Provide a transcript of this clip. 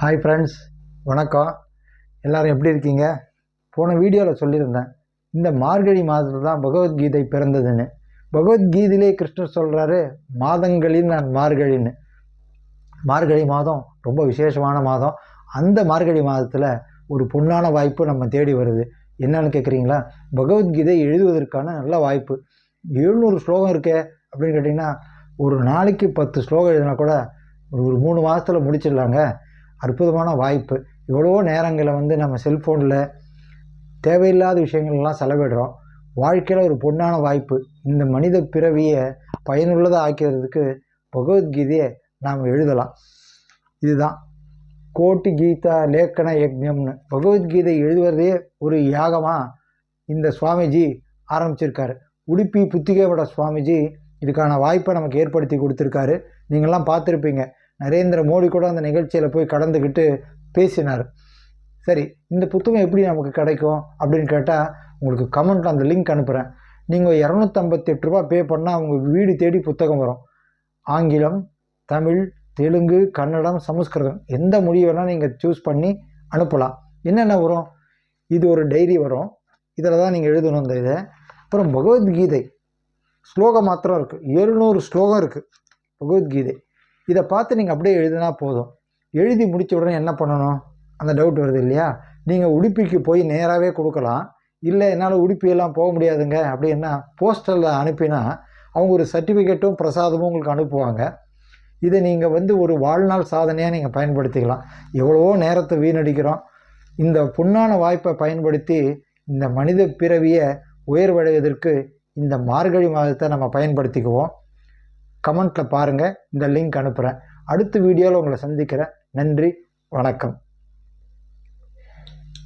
Hi friends, வணக்கம். எல்லோரும் எப்படி இருக்கீங்க? போன வீடியோவில் சொல்லியிருந்தேன், இந்த மார்கழி மாதத்தில் தான் பகவத்கீதை பிறந்ததுன்னு. பகவத்கீதையிலே கிருஷ்ணர் சொல்கிறாரு, மாதங்களில் நான் மார்கழின்னு. மார்கழி மாதம் ரொம்ப விசேஷமான மாதம். அந்த மார்கழி மாதத்தில் ஒரு பொன்னான வாய்ப்பு நம்ம தேடி வருது. என்னன்னு கேட்குறீங்களா? பகவத்கீதை எழுதுவதற்கான நல்ல வாய்ப்பு. 700 ஸ்லோகம் இருக்கே அப்படின்னு கேட்டிங்கன்னா, ஒரு நாளைக்கு 10 ஸ்லோகம் எழுதினா கூட ஒரு 3 மாதத்தில் முடிச்சிடலாங்க. அற்புதமான வாய்ப்பு. எவ்வளவோ நேரங்களை நம்ம செல்ஃபோனில் தேவையில்லாத விஷயங்கள்லாம் செலவிடுறோம். வாழ்க்கையில் ஒரு பொன்னான வாய்ப்பு. இந்த மனித பிறவியை பயனுள்ளதாக ஆக்கிறதுக்கு பகவத்கீதையை நாம் எழுதலாம். இதுதான் கோட்டி கீதா லேக்கன யக்ஞம்னு. பகவத்கீதை எழுதுவதே ஒரு யாகமாக இந்த சுவாமிஜி ஆரம்பிச்சிருக்காரு. உடுப்பி புத்திகேவட சுவாமிஜி இதுக்கான வாய்ப்பை நமக்கு ஏற்படுத்தி கொடுத்துருக்காரு. நீங்கள்லாம் பார்த்துருப்பீங்க. நரேந்திர மோடி கூட அந்த நிகழ்ச்சியில் போய் கலந்துக்கிட்டு பேசினார். சரி, இந்த புத்தகம் எப்படி நமக்கு கிடைக்கும் அப்படின்னு கேட்டால், உங்களுக்கு கமெண்ட்டில் அந்த லிங்க் அனுப்புகிறேன். நீங்கள் 258 ரூபா பே பண்ணால் உங்கள் வீடு தேடி புத்தகம் வரும். ஆங்கிலம், தமிழ், தெலுங்கு, கன்னடம், சமஸ்கிருதம் எந்த மொழி வேணால் நீங்கள் சூஸ் பண்ணி அனுப்பலாம். என்னென்ன வரும்? இது ஒரு டைரி வரும். இதில் தான் நீங்கள் எழுதணும் இந்த இதை. அப்புறம் பகவத்கீதை ஸ்லோகம் மாத்திரம் இருக்குது. 700 ஸ்லோகம் இருக்குது பகவத்கீதை. இதை பார்த்து நீங்கள் அப்படியே எழுதினா போதும். எழுதி முடித்த உடனே என்ன பண்ணணும்? அந்த டவுட் வருது இல்லையா? நீங்கள் உடுப்பிக்கு போய் நேராகவே கொடுக்கலாம். இல்லை, என்னால் உடுப்பியெல்லாம் போக முடியாதுங்க அப்படின்னா போஸ்டரில் அனுப்பினா அவங்க ஒரு சர்டிஃபிகேட்டும் பிரசாதமும் உங்களுக்கு அனுப்புவாங்க. இதை நீங்கள் ஒரு வாழ்நாள் சாதனையாக நீங்கள் பயன்படுத்திக்கலாம். எவ்வளவோ நேரத்தை வீணடிக்கிறோம். இந்த பொன்னான வாய்ப்பை பயன்படுத்தி இந்த மனித பிறவியை உயர்வடைவதற்கு இந்த மார்கழி மாதத்தை நம்ம பயன்படுத்திக்குவோம். கமெண்ட்டில் பாருங்கள், இந்த லிங்க் அனுப்புகிறேன். அடுத்த வீடியோவில் உங்களை சந்திக்கிறேன். நன்றி, வணக்கம்.